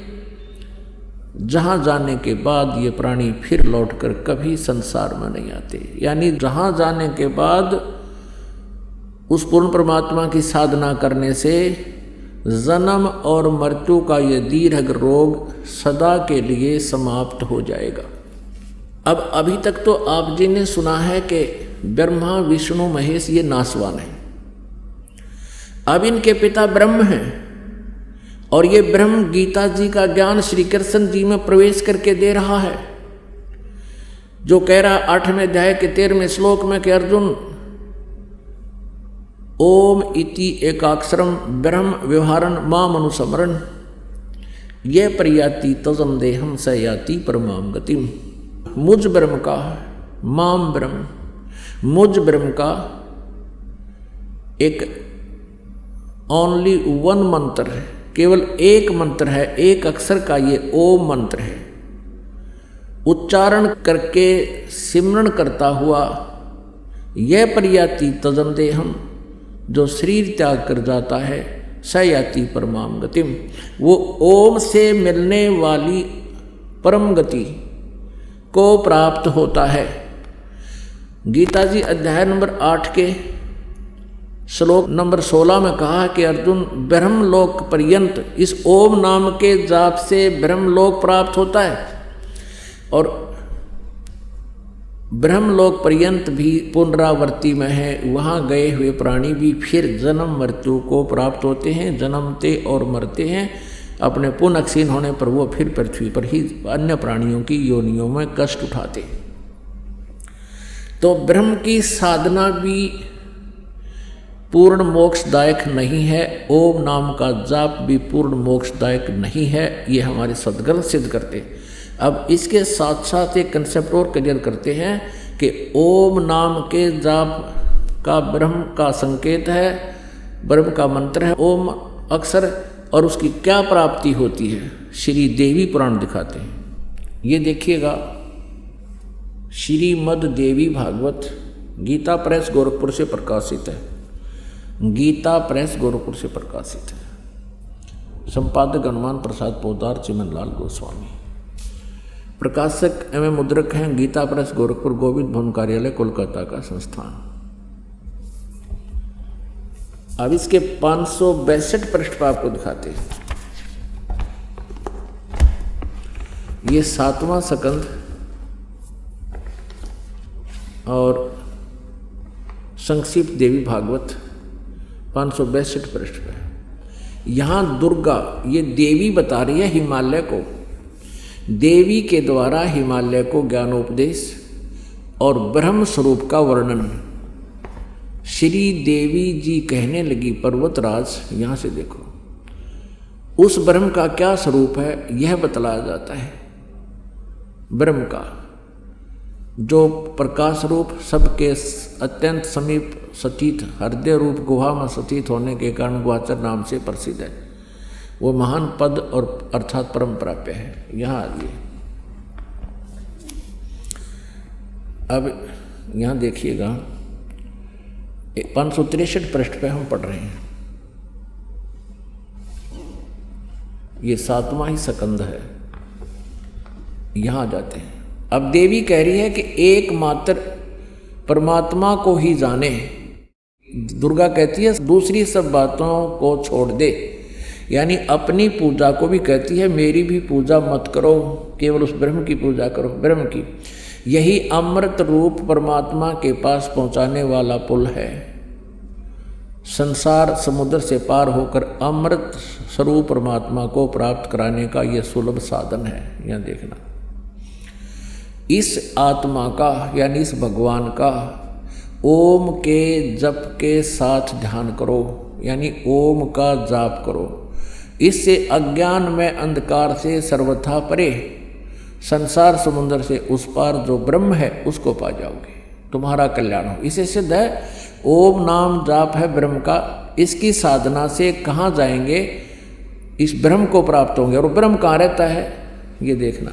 जहाँ जाने के बाद ये प्राणी फिर लौटकर कभी संसार में नहीं आते। यानी जहाँ जाने के बाद उस पूर्ण परमात्मा की साधना करने से जन्म और मृत्यु का ये दीर्घ रोग सदा के लिए समाप्त हो जाएगा। अब अभी तक तो आप जी ने सुना है कि ब्रह्मा विष्णु महेश ये नासवान हैं। अब इनके पिता ब्रह्म हैं और ये ब्रह्म गीता जी का ज्ञान श्री कृष्ण जी में प्रवेश करके दे रहा है, जो कह रहा 8वें अध्याय के 13वें श्लोक में कि अर्जुन ओम इति एकाक्षरम ब्रह्म व्यवहारन माम अनुस्मरण ये प्रयाति तजम देहम स याति परमाम गतिम। मुझ ब्रह्म का माम ब्रह्म, मुझ ब्रह्म का एक ओनली वन मंत्र है, केवल एक मंत्र है, एक अक्षर का ये ओम मंत्र है। उच्चारण करके सिमरण करता हुआ यह प्रयाति तजम देहम, जो शरीर त्याग कर जाता है, स याति परमाम गतिम, वो ओम से मिलने वाली परम गति को प्राप्त होता है। गीता जी अध्याय नंबर 8 के श्लोक नंबर 16 में कहा कि अर्जुन ब्रह्मलोक पर्यंत इस ओम नाम के जाप से ब्रह्मलोक प्राप्त होता है, और ब्रह्मलोक पर्यंत भी पुनरावर्ती में है। वहाँ गए हुए प्राणी भी फिर जन्म मृत्यु को प्राप्त होते हैं, जन्मते और मरते हैं। अपने पुनः क्षीण होने पर वो फिर पृथ्वी पर ही अन्य प्राणियों की योनियों में कष्ट उठाते हैं। तो ब्रह्म की साधना भी पूर्ण मोक्षदायक नहीं है, ओम नाम का जाप भी पूर्ण मोक्षदायक नहीं है, ये हमारे सदग्रंथ सिद्ध करते हैं। अब इसके साथ साथ एक कंसेप्ट और क्लियर करते हैं कि ओम नाम के जाप का ब्रह्म का संकेत है, ब्रह्म का मंत्र है ओम अक्षर, और उसकी क्या प्राप्ति होती है श्री देवी पुराण दिखाते हैं। ये देखिएगा श्रीमद् देवी भागवत गीता प्रेस गोरखपुर से प्रकाशित है, गीता प्रेस गोरखपुर से प्रकाशित है। संपादक हनुमान प्रसाद पोदार चिमनलाल गोस्वामी, प्रकाशक एवं मुद्रक हैं गीता प्रेस गोरखपुर, गोविंद भवन कार्यालय कोलकाता का संस्थान। अब इसके 562 पृष्ठ पर आपको दिखाते हैं। ये 7वां स्कंद और संक्षिप्त देवी भागवत 562 पृष्ठ पे। यहाँ दुर्गा ये देवी बता रही है हिमालय को, देवी के द्वारा हिमालय को ज्ञानोपदेश और ब्रह्म स्वरूप का वर्णन श्री देवी जी कहने लगी। पर्वतराज यहाँ से देखो, उस ब्रह्म का क्या स्वरूप है यह बतलाया जाता है। ब्रह्म का जो प्रकाश रूप सबके अत्यंत समीप सतीत हृदय रूप गुहा में सतीत होने के कारण गुहाचर नाम से प्रसिद्ध है, वो महान पद और अर्थात परम प्राप्य है। यहाँ आइए, अब यहाँ देखिएगा 563 पृष्ठ पे हम पढ़ रहे हैं। ये 7वां ही स्कंद है। यहाँ जाते हैं। अब देवी कह रही है कि एकमात्र परमात्मा को ही जाने। दुर्गा कहती है दूसरी सब बातों को छोड़ दे, यानी अपनी पूजा को भी कहती है मेरी भी पूजा मत करो, केवल उस ब्रह्म की पूजा करो, ब्रह्म की। यही अमृत रूप परमात्मा के पास पहुंचाने वाला पुल है। संसार समुद्र से पार होकर अमृत स्वरूप परमात्मा को प्राप्त कराने का यह सुलभ साधन है। यहाँ देखना, इस आत्मा का यानी इस भगवान का ओम के जप के साथ ध्यान करो, यानी ओम का जाप करो। इससे अज्ञान में अंधकार से सर्वथा परे संसार समुद्र से उस पार जो ब्रह्म है उसको पा जाओगे, तुम्हारा कल्याण हो। इसे सिद्ध है ओम नाम जाप है ब्रह्म का, इसकी साधना से कहाँ जाएंगे, इस ब्रह्म को प्राप्त होंगे। और ब्रह्म कहाँ रहता है ये देखना,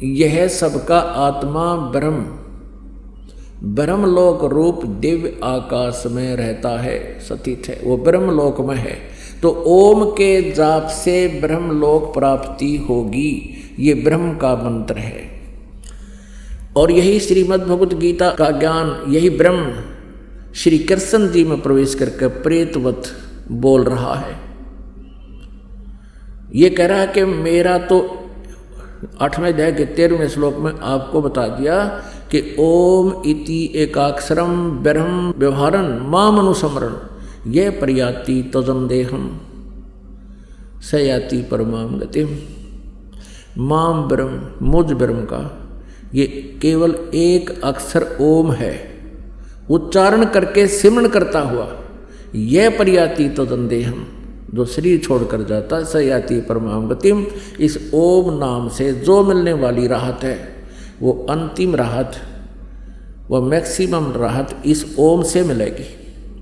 यह सबका आत्मा ब्रह्मलोक रूप दिव्य आकाश में रहता है, सतीत है, वो ब्रह्मलोक में है। तो ओम के जाप से ब्रह्मलोक प्राप्ति होगी, ये ब्रह्म का मंत्र है। और यही श्रीमद् भगवत गीता का ज्ञान, यही ब्रह्म श्री कृष्ण जी में प्रवेश करके प्रेतवत बोल रहा है। ये कह रहा है कि मेरा तो 8वें अध्याय के 13वें श्लोक में आपको बता दिया कि ओम इति एकाक्षरम ब्रह्म व्यवहारन माम अनुसमरण ये प्रयाति तजम देहम सयाति परमाम गतिम। माम ब्रह्म, मुझ ब्रह्म का ये केवल एक अक्षर ओम है, उच्चारण करके सिमरण करता हुआ यह प्रयाति तजम देहम, जो शरीर छोड़कर जाता है, सयाति परमाम गतिम। इस ओम नाम से जो मिलने वाली राहत है वो अंतिम राहत, वह मैक्सिमम राहत इस ओम से मिलेगी।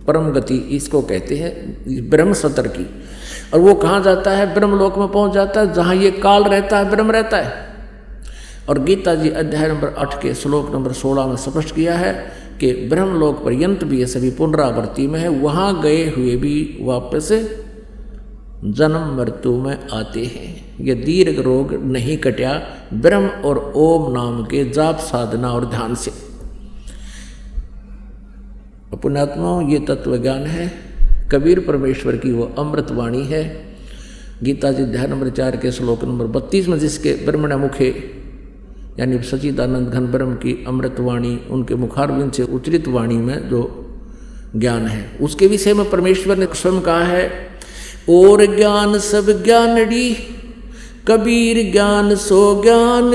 परम गति इसको कहते हैं ब्रह्म सतर की। और वो कहाँ जाता है, ब्रह्मलोक में पहुँच जाता है जहाँ ये काल रहता है, ब्रह्म रहता है। और गीता जी अध्याय नंबर 8 के श्लोक नंबर 16 में स्पष्ट किया है कि ब्रह्मलोक पर्यंत भी ये सभी पुनरावृत्ति में है, वहाँ गए हुए भी वापस जन्म मृत्यु में आते हैं। ये दीर्घ रोग नहीं कटा ब्रह्म और ओम नाम के जाप साधना और ध्यान से। पुण्यात्माओं, ये तत्व ज्ञान है, कबीर परमेश्वर की वो अमृत वाणी है। गीता जी अध्याय नंबर 4 के श्लोक नंबर 32 में जिसके ब्रह्मण मुखे यानी सच्चिदानंद घन ब्रह्म की अमृत वाणी, उनके मुखारविंद से उच्चरित वाणी में जो ज्ञान है उसके विषय में परमेश्वर ने स्वयं कहा है, और ज्ञान सब ज्ञानड़ी कबीर ज्ञान सो ज्ञान,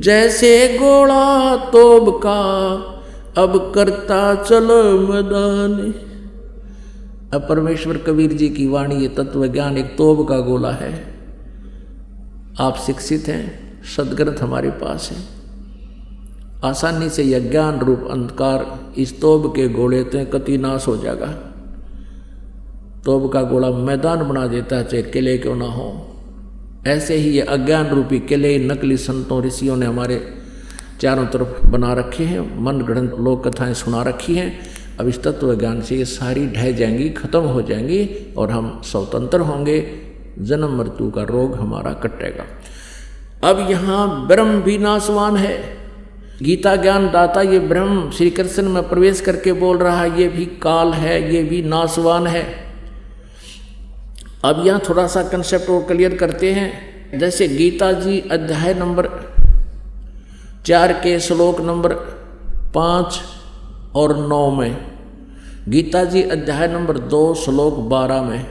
जैसे गोला तोब का अब करता चलो मैदान। अब परमेश्वर कबीर जी की वाणी ये तत्व ज्ञान एक तोब का गोला है। आप शिक्षित हैं, सदग्रंथ हमारे पास है, आसानी से यह ज्ञान रूप अंधकार इस तोब के गोले तो कति नाश हो जाएगा। तोब का गोला मैदान बना देता है, चाहे किले क्यों ना हो। ऐसे ही ये अज्ञान रूपी किले नकली संतों ऋषियों ने हमारे चारों तरफ बना रखे हैं, मन गढ़ंत लोक कथाएं सुना रखी हैं। अब इस तत्व ज्ञान से ये सारी ढह जाएंगी, खत्म हो जाएंगी और हम स्वतंत्र होंगे, जन्म मृत्यु का रोग हमारा कटेगा। अब यहाँ ब्रह्म भी नाशवान है। गीता ज्ञान दाता ये ब्रह्म श्री कृष्ण में प्रवेश करके बोल रहा है, ये भी काल है, ये भी नाशवान है। अब यहाँ थोड़ा सा कंसेप्ट और क्लियर करते हैं। जैसे गीता जी अध्याय नंबर 4 के श्लोक नंबर 5 और 9 में, गीता जी अध्याय नंबर 2 श्लोक 12 में,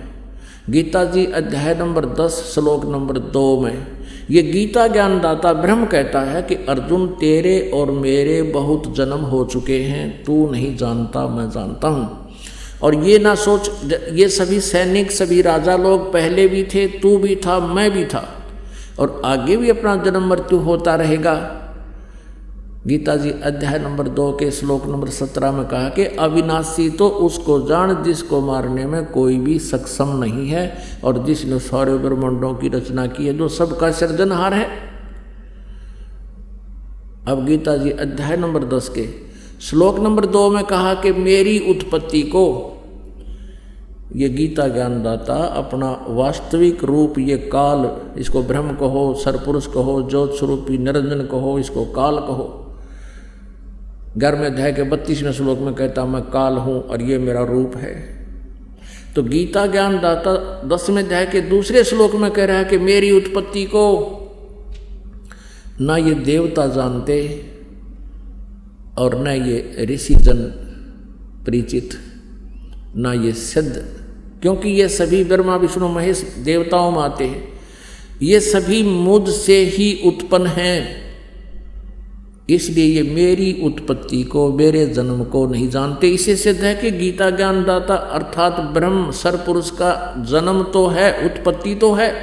गीता जी अध्याय नंबर 10 श्लोक नंबर 2 में ये गीता ज्ञानदाता ब्रह्म कहता है कि अर्जुन तेरे और मेरे बहुत जन्म हो चुके हैं, तू नहीं जानता मैं जानता हूँ। और ये ना सोच, ये सभी सैनिक, सभी राजा लोग पहले भी थे, तू भी था, मैं भी था, और आगे भी अपना जन्म मृत्यु होता रहेगा। गीता जी अध्याय नंबर 2 के श्लोक नंबर 17 में कहा कि अविनाशी तो उसको जान जिसको मारने में कोई भी सक्षम नहीं है, और जिसने सारे ब्रह्मांडों की रचना की है, जो सबका सृजनहार है। अब गीता जी अध्याय नंबर 10 के श्लोक नंबर 2 में कहा कि मेरी उत्पत्ति को ये गीता ज्ञानदाता अपना वास्तविक रूप, ये काल, इसको ब्रह्म कहो, सरपुरुष कहो, ज्योत स्वरूपी निरंजन कहो, इसको काल कहो। 11वें अध्याय के 32वें श्लोक में कहता मैं काल हूँ और ये मेरा रूप है। तो गीता ज्ञानदाता 10वें अध्याय के दूसरे श्लोक में कह रहा है कि मेरी उत्पत्ति को ना ये देवता जानते और न ये ऋषिजन परिचित, ना ये सिद्ध, क्योंकि ये सभी ब्रह्मा विष्णु महेश देवताओं में आते हैं, ये सभी मुझ से ही उत्पन्न हैं। इसलिए ये मेरी उत्पत्ति को, मेरे जन्म को नहीं जानते। इसे सिद्ध है कि गीता ज्ञानदाता अर्थात ब्रह्म सरपुरुष का जन्म तो है, उत्पत्ति तो है,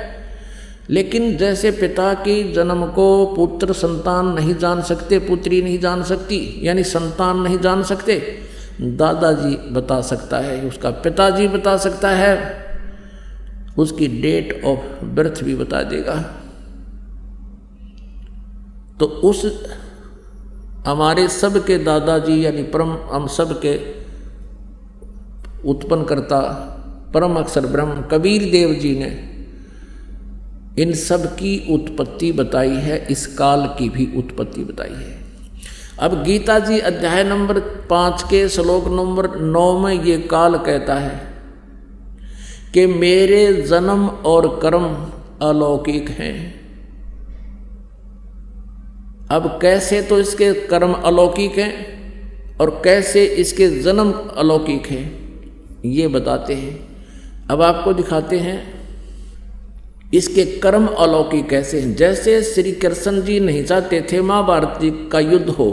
लेकिन जैसे पिता की जन्म को पुत्र संतान नहीं जान सकते, पुत्री नहीं जान सकती, यानी संतान नहीं जान सकते, दादाजी बता सकता है, उसका पिताजी बता सकता है, उसकी डेट ऑफ बर्थ भी बता देगा। तो उस हमारे सब के दादाजी यानी परम, हम सब के उत्पन्न करता परम अक्षर ब्रह्म कबीर देव जी ने इन सब की उत्पत्ति बताई है, इस काल की भी उत्पत्ति बताई है। अब गीता जी अध्याय नंबर 5 के श्लोक नंबर 9 में ये काल कहता है कि मेरे जन्म और कर्म अलौकिक हैं। अब कैसे तो इसके कर्म अलौकिक हैं और कैसे इसके जन्म अलौकिक हैं, ये बताते हैं। अब आपको दिखाते हैं इसके कर्म अलौकिक कैसे हैं। जैसे श्री कृष्ण जी नहीं चाहते थे महाभारत का युद्ध हो,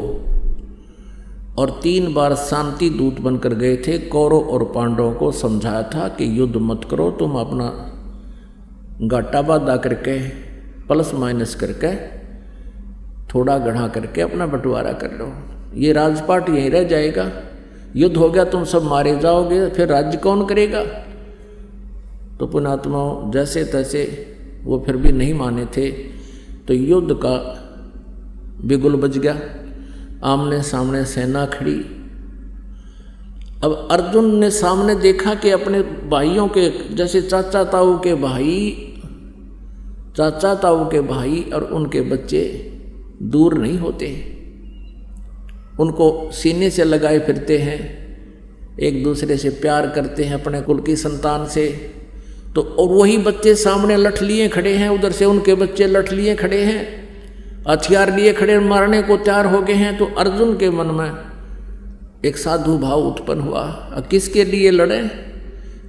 और 3 बार शांति दूत बनकर गए थे, कौरव और पांडवों को समझाया था कि युद्ध मत करो, तुम अपना घाटा बाधा करके प्लस माइनस करके थोड़ा गढ़ा करके अपना बंटवारा कर लो, ये राजपाट यहीं रह जाएगा, युद्ध हो गया तुम सब मारे जाओगे, फिर राज्य कौन करेगा। तो पुण्यात्माओं जैसे तैसे वो फिर भी नहीं माने थे, तो युद्ध का बिगुल बज गया, आमने सामने सेना खड़ी। अब अर्जुन ने सामने देखा कि अपने भाइयों के, जैसे चाचा ताऊ के भाई, चाचा ताऊ के भाई और उनके बच्चे दूर नहीं होते, उनको सीने से लगाए फिरते हैं, एक दूसरे से प्यार करते हैं अपने कुल की संतान से। तो और वही बच्चे सामने लठ लिए खड़े हैं, उधर से उनके बच्चे लठ लिए खड़े हैं, हथियार लिए खड़े, मारने को तैयार हो गए हैं। तो अर्जुन के मन में एक साधु भाव उत्पन्न हुआ, किसके लिए लड़े,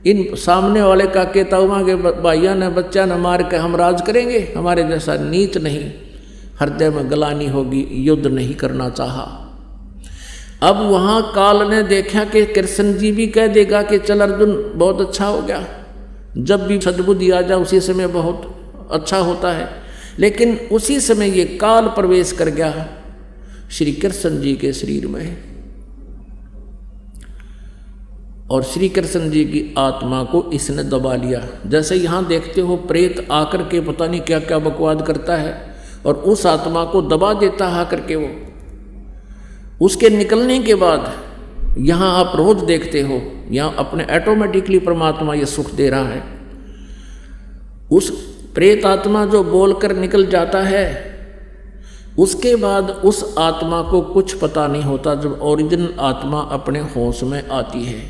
इन सामने वाले काके ताऊमा के भाइयों ने बच्चा ने मार के हम राज करेंगे, हमारे जैसा नीच नहीं, हृदय में गलानी होगी, युद्ध नहीं करना चाहा। अब वहाँ काल ने देखा कि कृष्ण जी भी कह देगा कि चल अर्जुन बहुत अच्छा हो गया, जब भी सद्बुद्धि आ जाए उसी समय बहुत अच्छा होता है। लेकिन उसी समय ये काल प्रवेश कर गया श्री कृष्ण जी के शरीर में, और श्री कृष्ण जी की आत्मा को इसने दबा लिया। जैसे यहाँ देखते हो प्रेत आकर के पता नहीं क्या क्या बकवाद करता है और उस आत्मा को दबा देता है आकर के। वो उसके निकलने के बाद यहाँ आप रोज देखते हो, यहाँ अपने ऑटोमेटिकली परमात्मा ये सुख दे रहा है। उस प्रेत आत्मा जो बोलकर निकल जाता है, उसके बाद उस आत्मा को कुछ पता नहीं होता। जब ओरिजिनल आत्मा अपने होश में आती है,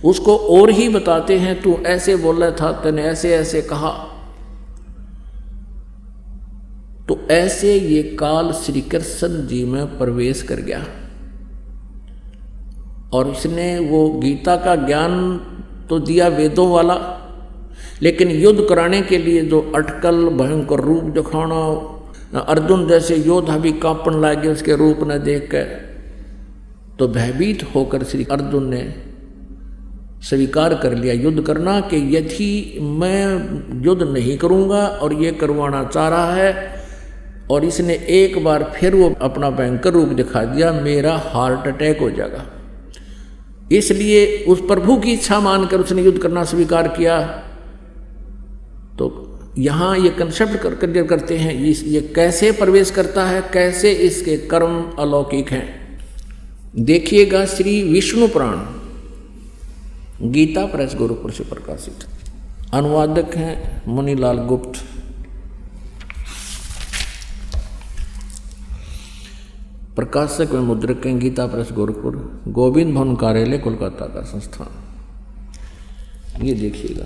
उसको और ही बताते हैं, तू ऐसे बोला था, तूने ऐसे ऐसे कहा। तो ऐसे ये काल श्री कृष्ण जी में प्रवेश कर गया, और उसने वो गीता का ज्ञान तो दिया वेदों वाला, लेकिन युद्ध कराने के लिए जो अटकल भयंकर रूप दिखाना, अर्जुन जैसे योद्धा भी कांपन लगे उसके रूप न देख कर, तो भयभीत होकर श्री अर्जुन ने स्वीकार कर लिया युद्ध करना कि यदि मैं युद्ध नहीं करूँगा और ये करवाना चाह रहा है और इसने एक बार फिर वो अपना भयंकर रूप दिखा दिया, मेरा हार्ट अटैक हो जाएगा। इसलिए उस प्रभु की इच्छा मानकर उसने युद्ध करना स्वीकार किया। तो यहाँ ये कंसेप्ट क्लियर करते हैं ये कैसे प्रवेश करता है, कैसे इसके कर्म अलौकिक हैं। देखिएगा श्री विष्णु पुराण गीता प्रेस गोरखपुर से प्रकाशित, अनुवादक हैं मुनीलाल गुप्त। प्रकाशक व मुद्रक हैं गीता प्रेस गोरखपुर, गोविंद भवन कार्यालय कोलकाता का संस्थान। ये देखिएगा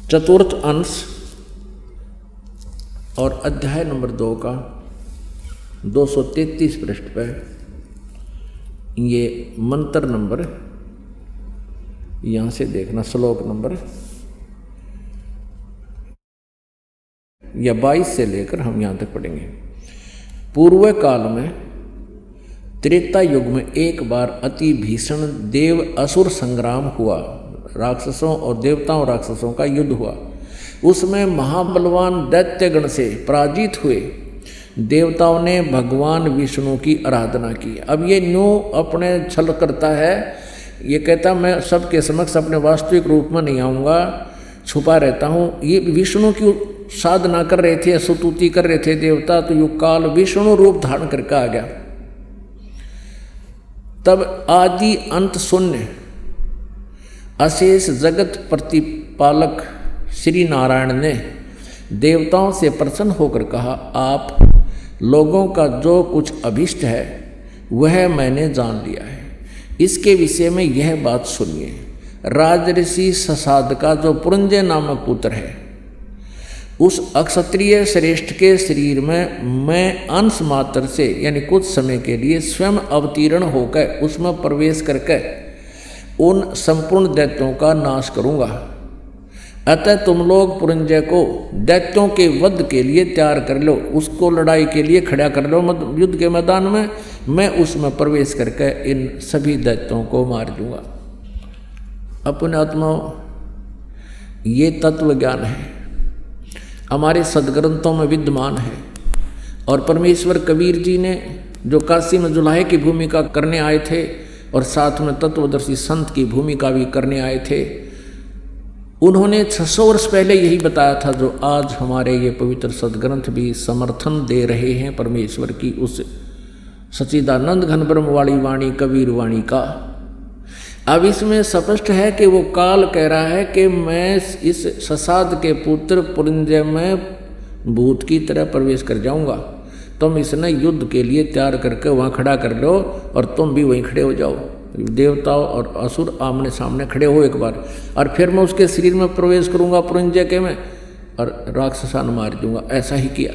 चतुर्थ अंश और अध्याय नंबर 2 का 233 पृष्ठ पर ये मंत्र नंबर, यहाँ से देखना श्लोक नंबर या 22 से लेकर हम यहाँ तक पढ़ेंगे। पूर्व काल में त्रेता युग में एक बार अति भीषण देव असुर संग्राम हुआ। राक्षसों और देवताओं राक्षसों का युद्ध हुआ। उसमें महाबलवान दैत्यगण से पराजित हुए देवताओं ने भगवान विष्णु की आराधना की। अब ये न्यू अपने छल करता है, ये कहता मैं सबके समक्ष अपने वास्तविक रूप में नहीं आऊँगा, छुपा रहता हूँ। ये विष्णु की साधना कर रहे थे, स्तुति कर रहे थे देवता, तो युग काल विष्णु रूप धारण करके आ गया। तब आदि अंत शून्य अशेष जगत प्रतिपालक श्री नारायण ने देवताओं से प्रसन्न होकर कहा, आप लोगों का जो कुछ अभिष्ट है वह मैंने जान लिया है। इसके विषय में यह बात सुनिए। राजऋषि ससाद का जो पुरंजय नामक पुत्र है, उस अक्षत्रिय श्रेष्ठ के शरीर में मैं अंश मात्र से यानी कुछ समय के लिए स्वयं अवतीर्ण होकर उसमें प्रवेश करके उन संपूर्ण दैत्यों का नाश करूँगा। अतः तुम लोग पुरंजय को दैत्यों के वध के लिए तैयार कर लो, उसको लड़ाई के लिए खड़ा कर लो युद्ध के मैदान में। मैं उसमें प्रवेश करके इन सभी दैत्यों को मार दूंगा। अपने आत्मा ये तत्व ज्ञान है, हमारे सदग्रंथों में विद्यमान है। और परमेश्वर कबीर जी ने जो काशी में जुलाहे की भूमिका करने आए थे और साथ में तत्वदर्शी संत की भूमिका भी करने आए थे, उन्होंने 600 वर्ष पहले यही बताया था जो आज हमारे ये पवित्र सदग्रंथ भी समर्थन दे रहे हैं परमेश्वर की उस सच्चिदानंद घन ब्रह्म वाली वाणी कबीर वाणी का। अब इसमें स्पष्ट है कि वो काल कह रहा है कि मैं इस ससाद के पुत्र पुरंजय में भूत की तरह प्रवेश कर जाऊंगा, तुम इसने युद्ध के लिए तैयार करके वहाँ खड़ा कर लो और तुम भी वहीं खड़े हो जाओ। देवताओं और असुर आमने सामने खड़े हो एक बार, और फिर मैं उसके शरीर में प्रवेश करूंगा पुरंजय के में और राक्षसान मार दूंगा। ऐसा ही किया।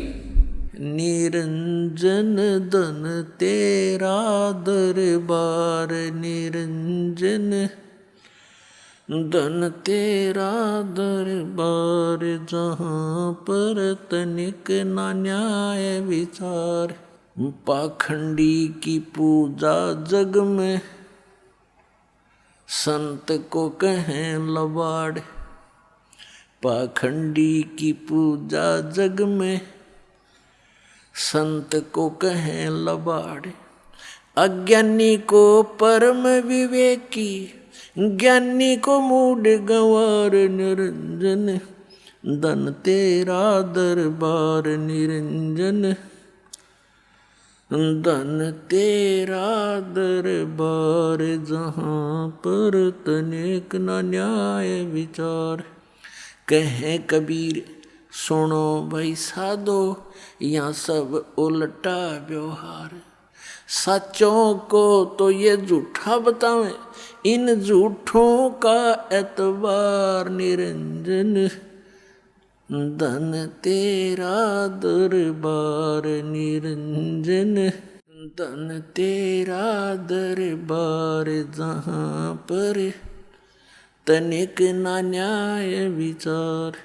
निरंजन धन तेरा दरबार, निरंजन धन तेरा दरबार, जहाँ पर तनिक ना न्याय विचार। पाखंडी की पूजा जग में संत को कहें लबाड़। पाखंडी की पूजा जग में संत को कहें लबाड़। अज्ञानी को परम विवेकी, ज्ञानी को मूढ़ गंवार। निरंजन धन तेरा दरबार, निरंजन धन तेरा दरबार, जहाँ पर तनिक न न्याय विचार। कहें कबीर सुनो भाई साधो, यहाँ सब उल्टा व्यवहार। सच्चों को तो ये झूठा बतावें, इन झूठों का एतबार। निरंजन धन तेरा दरबार, निरंजन धन तेरा दरबार, जहाँ पर तनिक ना न्याय विचार।